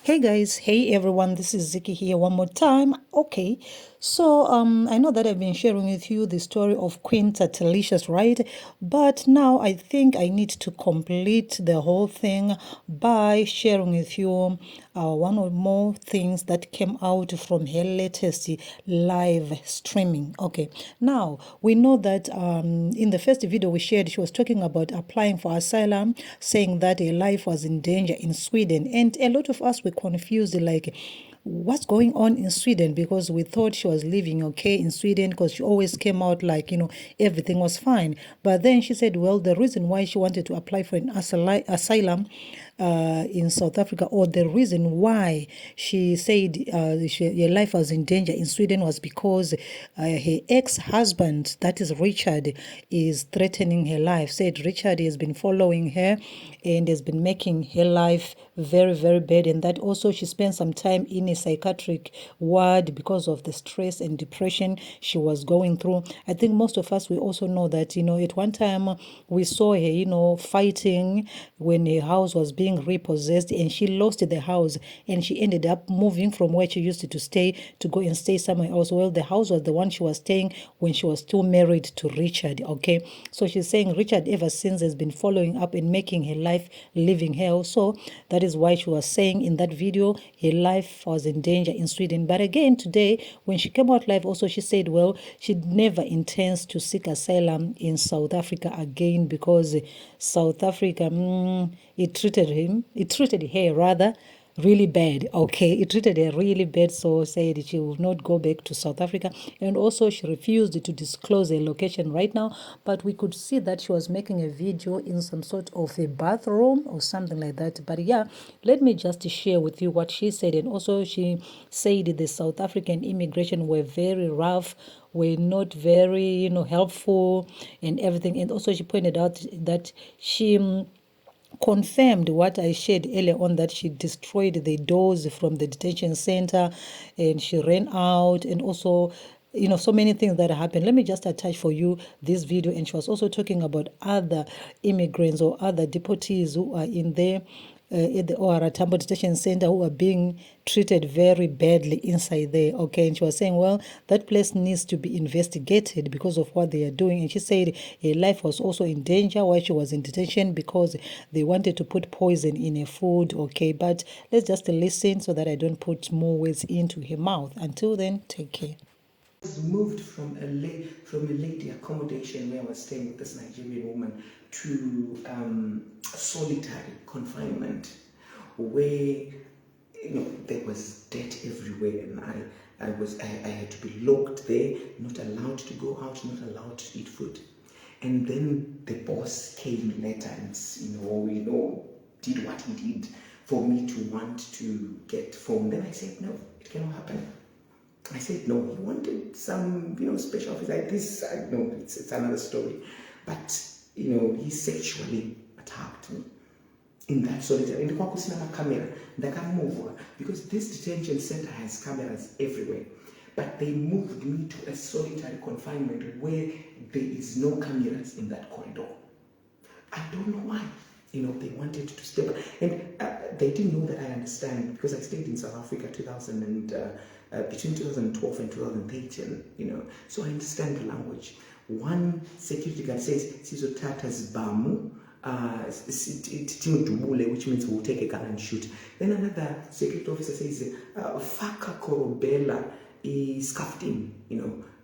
Hey guys, hey everyone, this is Ziki here one more time. Okay, so I know that I've been sharing with you the story of Queen Tatelicious, right? But now I think I need to complete the whole thing by sharing with you one or more things that came out from her latest live streaming. Okay, now we know that in the first video we shared, she was talking about applying for asylum, saying that her life was in danger in Sweden, and a lot of us were confused, like, what's going on in Sweden, because we thought she was living okay in Sweden because she always came out like, everything was fine. But then she said, well, the reason why she wanted to apply for an asylum in South Africa, or the reason why she said her life was in danger in Sweden, was because her ex-husband, that is Richard, is threatening her life. Said Richard has been following her and has been making her life very, very bad, and that also she spent some time in a psychiatric ward because of the stress and depression she was going through. I think most of us, we also know that, at one time we saw her, fighting when her house was being repossessed, and she lost the house, and she ended up moving from where she used to stay to go and stay somewhere else. Well, the house was the one she was staying when she was still married to Richard. Okay, so she's saying Richard ever since has been following up and making her life living hell. So that is why she was saying in that video her life was in danger in Sweden. But again, today when she came out live, also she said, well, she never intends to seek asylum in South Africa again, because South Africa, it treated her rather really bad. Okay, it treated her really bad, so said she will not go back to South Africa. And also she refused to disclose her location right now, but we could see that she was making a video in some sort of a bathroom or something like that. But yeah, let me just share with you what she said. And also she said the South African immigration were very rough, were not very helpful and everything. And also she pointed out that she confirmed what I shared earlier on, that she destroyed the doors from the detention center and she ran out, and also so many things that happened. Let me just attach for you this video. And she was also talking about other immigrants or other deportees who are in there at the OR Tambo Detention Center, who are being treated very badly inside there. Okay, and she was saying, well, that place needs to be investigated because of what they are doing. And she said her life was also in danger while she was in detention because they wanted to put poison in her food. Okay, but let's just listen so that I don't put more words into her mouth. Until then, take care. Moved from a lady accommodation where I was staying with this Nigerian woman to solitary confinement, where there was dirt everywhere, and I had to be locked there, not allowed to go out, not allowed to eat food. And then the boss came later and did what he did for me to want to get phone. Then I said, no, it cannot happen. I said, no, he wanted some, special office like this. No, it's another story. But, he sexually attacked me in that solitary. And the camera, they can move, because this detention center has cameras everywhere. But they moved me to a solitary confinement where there is no cameras in that corridor. I don't know why. They wanted to stay. And they didn't know that I understand, because I stayed in South Africa between 2012 and 2013, so I understand the language. One security guard says, "Sizothatha Zibamu," which means we'll take a gun and shoot. Then another security officer says, "Faka korobela is kaftin,"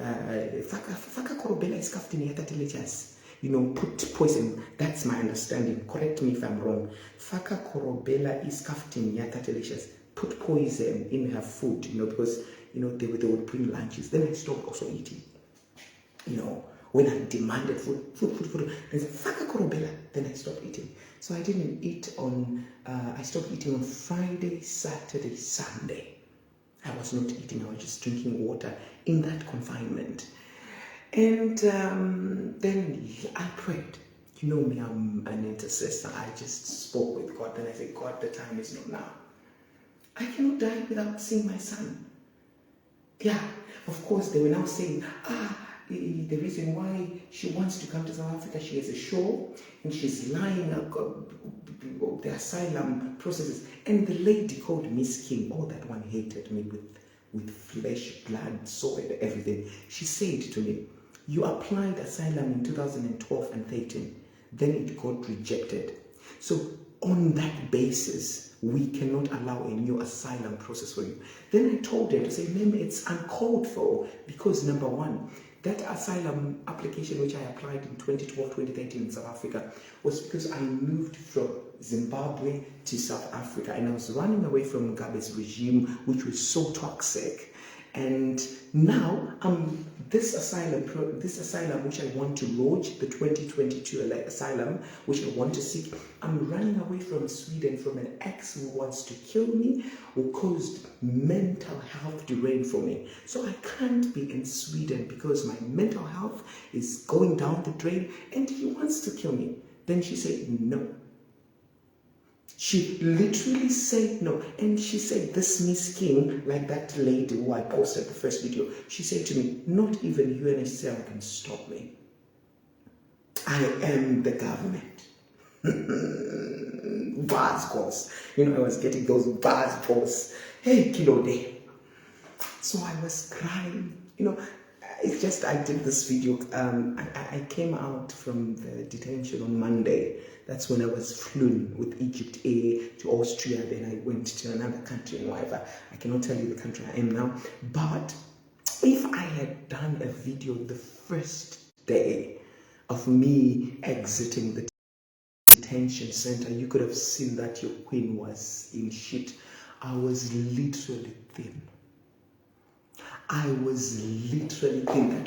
Faka korobela is kaftin ya Tatelicious. Put poison. That's my understanding. Correct me if I'm wrong. Faka korobela is kaftin ya Tatelicious. Put poison in her food, because they would bring lunches. Then I stopped also eating. When I demanded food, I said, "Faka korobela," then I stopped eating. So I didn't eat I stopped eating on Friday, Saturday, Sunday. I was not eating, I was just drinking water in that confinement. And then I prayed. You know me, I'm an intercessor. I just spoke with God. Then I said, God, the time is not now. I cannot die without seeing my son. Yeah, of course, they were now saying, the reason why she wants to come to South Africa, she has a show and she's lying the asylum processes. And the lady called Miss King, oh, that one hated me with flesh, blood, soul, and everything. She said to me, you applied asylum in 2012 and 13, then it got rejected. So on that basis, we cannot allow a new asylum process for you. Then I told her to say, ma'am, it's uncalled for because number one, that asylum application which I applied in 2012, 2013 in South Africa was because I moved from Zimbabwe to South Africa and I was running away from Mugabe's regime, which was so toxic. And now this asylum which I want to lodge, the 2022 asylum which I want to seek, I'm running away from Sweden from an ex who wants to kill me, who caused mental health drain for me. So I can't be in Sweden because my mental health is going down the drain and he wants to kill me. Then she said no. She literally said no. And she said, this Miss King, like that lady who I posted the first video, she said to me, not even UNHCR can stop me. I am the government. Bars calls. I was getting those bars calls. Hey, Kilo Day. So I was crying. It's just I did this video. I came out from the detention on Monday. That's when I was flown with Egypt Air to Austria. Then I went to another country and whatever. I cannot tell you the country I am now. But if I had done a video the first day of me exiting the detention center, you could have seen that your queen was in shit. I was literally thin. I was literally thin.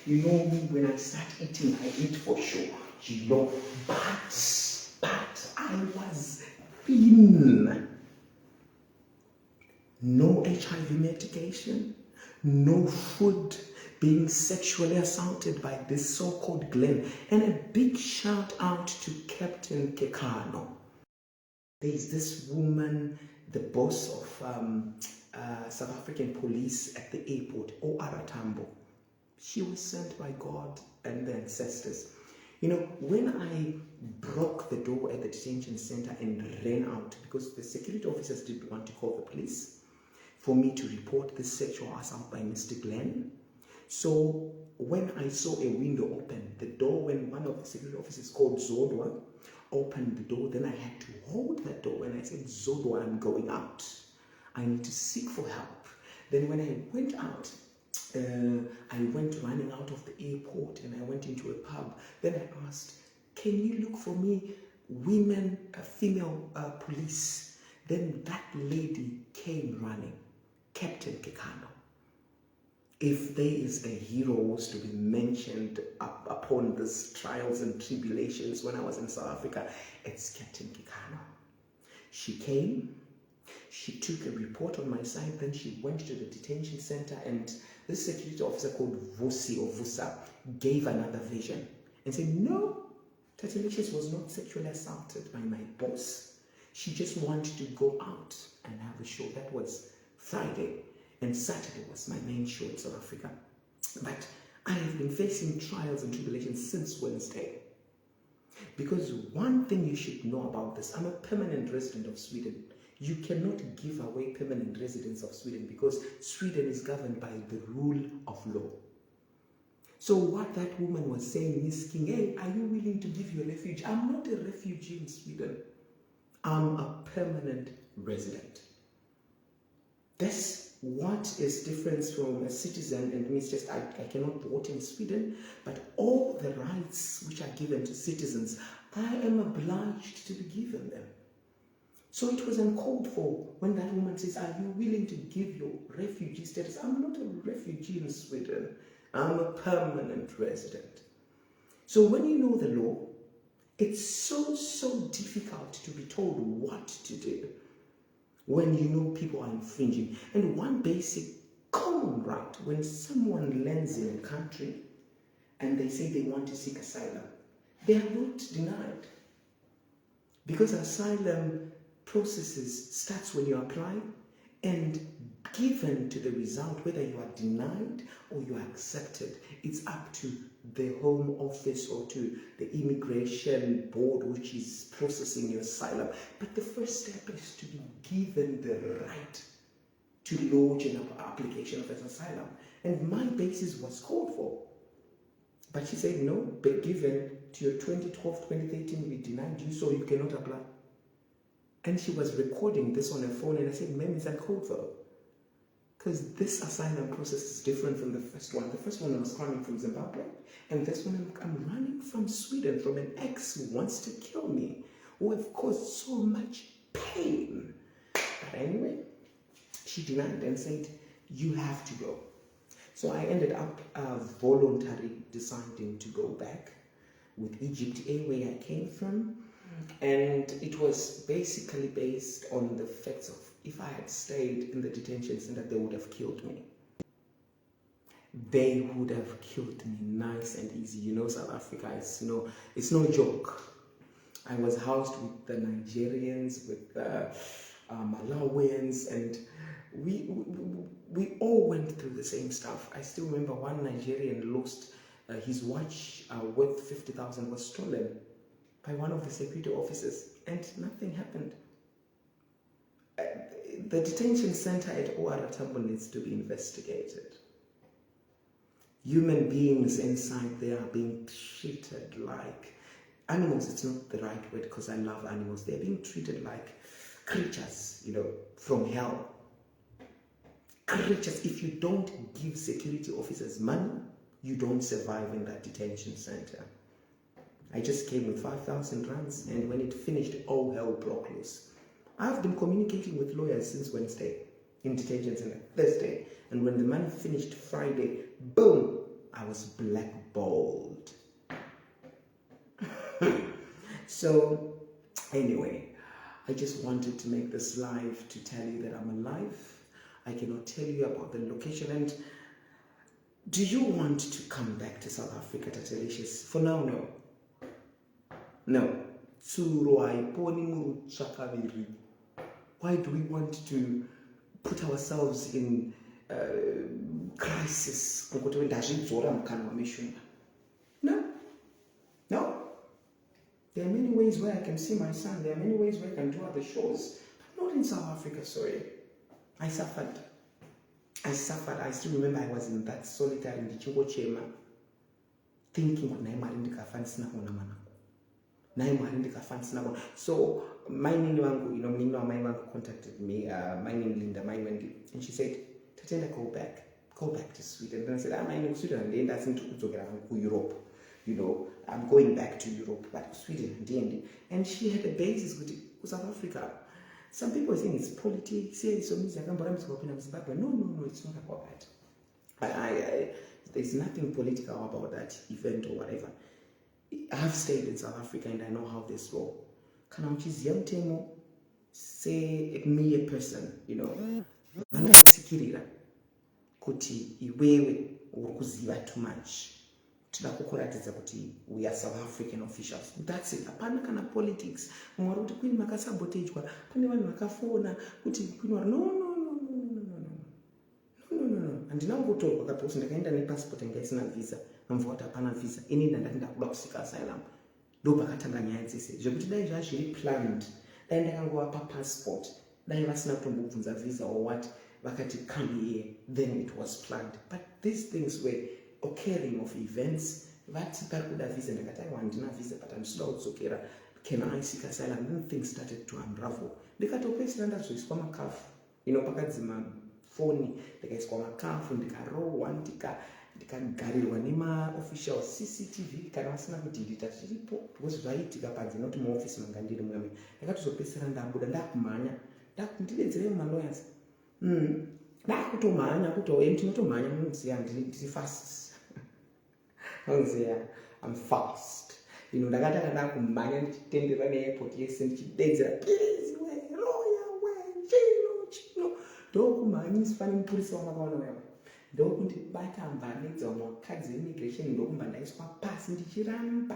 You know me, when I start eating, I eat for sure. But I was thin. No HIV medication, no food, being sexually assaulted by this so-called Glenn. And a big shout out to Captain Kekano. There's this woman, the boss of South African police at the airport, O.R. Tambo. She was sent by God and the ancestors. When I broke the door at the detention center and ran out because the security officers didn't want to call the police for me to report this sexual assault by Mr. Glenn. So when I saw a window open, the door, when one of the security officers called Zodwa opened the door, then I had to hold that door and I said, Zodwa, I'm going out. I need to seek for help. Then when I went out, I went running out of the airport and I went into a pub. Then I asked, can you look for me female police? Then that lady came running, Captain Kekano. If there is a hero who was to be mentioned upon these trials and tribulations when I was in South Africa, it's Captain Kekano. She came, she took a report on my side, then she went to the detention center and this security officer called Vusa gave another version and said, no, Tatelicious was not sexually assaulted by my boss. She just wanted to go out and have a show. That was Friday. And Saturday was my main show in South Africa. But I have been facing trials and tribulations since Wednesday. Because one thing you should know about this, I'm a permanent resident of Sweden. You cannot give away permanent residence of Sweden because Sweden is governed by the rule of law. So what that woman was saying, Miss King, hey, are you willing to give your refuge? I'm not a refugee in Sweden. I'm a permanent resident. That's what is different from a citizen, and means just I cannot vote in Sweden, but all the rights which are given to citizens, I am obliged to be given them. So it was uncalled for when that woman says, are you willing to give your refugee status? I'm not a refugee in Sweden. I'm a permanent resident. So when you know the law, it's so difficult to be told what to do when you know people are infringing. And one basic common right, when someone lands in a country and they say they want to seek asylum, they are not denied. Because asylum processes starts when you apply, and given to the result, whether you are denied or you are accepted. It's up to the Home Office or to the Immigration Board, which is processing your asylum. But the first step is to be given the right to lodge an application of asylum. And my basis was called for. But she said, no, but given to your 2012, 2013, we denied you, so you cannot apply. And she was recording this on her phone, and I said, ma'am, is that called for? Because this asylum process is different from the first one. The first one I was running from Zimbabwe, and this one I'm running from Sweden, from an ex who wants to kill me, who have caused so much pain. But anyway, she denied and said, you have to go. So I ended up voluntarily deciding to go back with Egypt Air, where I came from. And it was basically based on the facts of, if I had stayed in the detention center, they would have killed me. They would have killed me nice and easy. You know, South Africa, it's no joke. I was housed with the Nigerians, with the Malawians, and we all went through the same stuff. I still remember one Nigerian lost his watch worth 50,000 was stolen by one of the security officers, and nothing happened. The detention center at OR Tambo needs to be investigated. Human beings inside there are being treated like animals. It's not the right word because I love animals. They're being treated like creatures, from hell. Creatures. If you don't give security officers money, you don't survive in that detention center. I just came with 5,000 rands, and when it finished, all hell broke loose. I've been communicating with lawyers since Wednesday in detention center, Thursday, and when the money finished Friday, boom, I was blackballed. So, anyway, I just wanted to make this live to tell you that I'm alive. I cannot tell you about the location. And do you want to come back to South Africa, Tatelicious? For now, no. No. Why do we want to put ourselves in crisis? No. No. There are many ways where I can see my son. There are many ways where I can do other shows. But not in South Africa, sorry. I suffered. I still remember I was in that solitary chema, thinking so my nini wangu contacted me, my name Linda, and she said, Tatenda, go back to Sweden. And I said, I'm in Sweden, and that's into Europe. I'm going back to Europe, but Sweden, and she had a basis with South Africa. Some people think it's politics. No, it's not about that. But there's nothing political about that event or whatever. I've stayed in South Africa and I know how this go. Say me a person, vanokusikirira kuti iwewe uri kuziva too much. Tida kukuratidza kuti we are South African officials. That's it. Hapana kana politics. Mwari kuti kwini makasabotejwa. Pane vanhu vakafona kuti kwini no. Handina kutorwa kaposi ndakaenda nepassport yanga isina visa. Namva kuti hapana visa. Ini ndaenda kuda kusika asylum. Ndo pakatanga nyaya dzese. Zvekuti dai zvazviri planned. Dai ndakangova passport. Dai vasina kutombobvunza visa or what. Vakati come here. Then it was planned. But these things were occurring of events. Vati parikuda visa ndakati I want visa but I'm slow kudzokera. Can I seek asylum? Then things started to unravel. Ndikatopesera ndazoiswa makafu. Pakadzima foni ndikaiswa makafu ndikarohwa ndikagarirwa nema-official CCTV kana vasina kudhirita chiripo because zvaiitika panze noti muofisi manga ndiri mweme. Ndakatozopesera ndabuda ndakumhanya ndidedzere mumalawyers ndakutomhanya kuti tinotomhanya munoziya ndiri fast munoziya I'm fast ndakatanga ndakumhanya ndichitenderera neairport yese ndichidedzera please we lawyer we chino ndokumhanyiswa nemupurisa wamakaona wewe ndokundibata mbanedza mukadzi weimmigration ndokumba ndaiswa pasi ndichiramba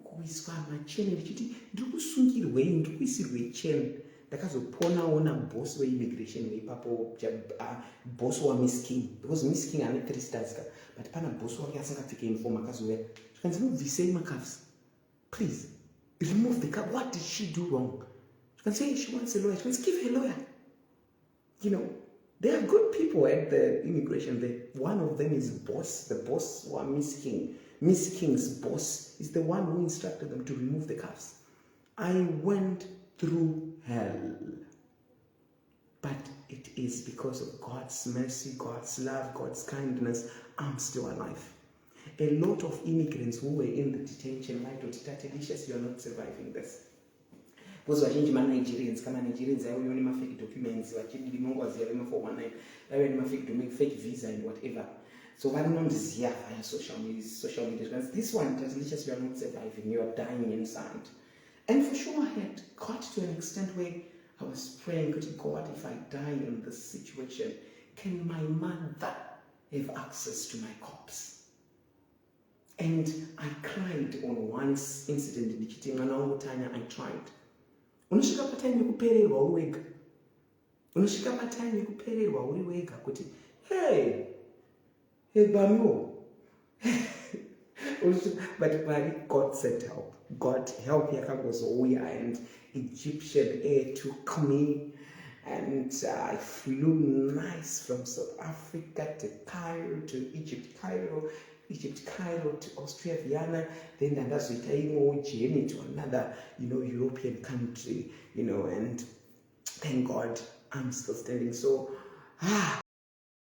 kuiswa macheni ndichiti ndiri kusungirwei ndiri kuisirwei cheni ndakazoponaona boss weimmigration weipapo, boss wamiss king, because miss king ane 3 stars ka, but pana boss wake asingapfeke uniform akazouya zvikanzi mubvisei macuffs, please remove the cuff. What did she do wrong? You can say she wants a lawyer. She give her a lawyer. You know, there are good people at the immigration there. One of them is boss. The boss was Miss King. Miss King's boss is the one who instructed them to remove the cuffs. I went through hell. But it is because of God's mercy, God's love, God's kindness, I'm still alive. A lot of immigrants who were in the detention might have Tatelicious, you are not surviving this. Because vazhinji maNigerians, kama Nigerians aiuya nemafake documents, vachidi vinongwaziya vema419, vaive nemafake visa and whatever. So vanondiziya via social media. This one, Tatelicious, you are not surviving, you are dying inside. And for sure, I had got to an extent where I was praying, God, if I die in this situation, can my mother have access to my corpse? And I cried on one incident, I tried. Unosvika patime yekupererwa uri wega. Unosvika patime yekupererwa uri wega kuti, hey, bamiwo. But God sent help. God help yakangozouya, and Egyptian air took me, and I flew nice from South Africa to Cairo, to Egypt, Cairo to Austria, Vienna, then ndazoita imwewo journey to another, European country, and thank God I'm still standing. So,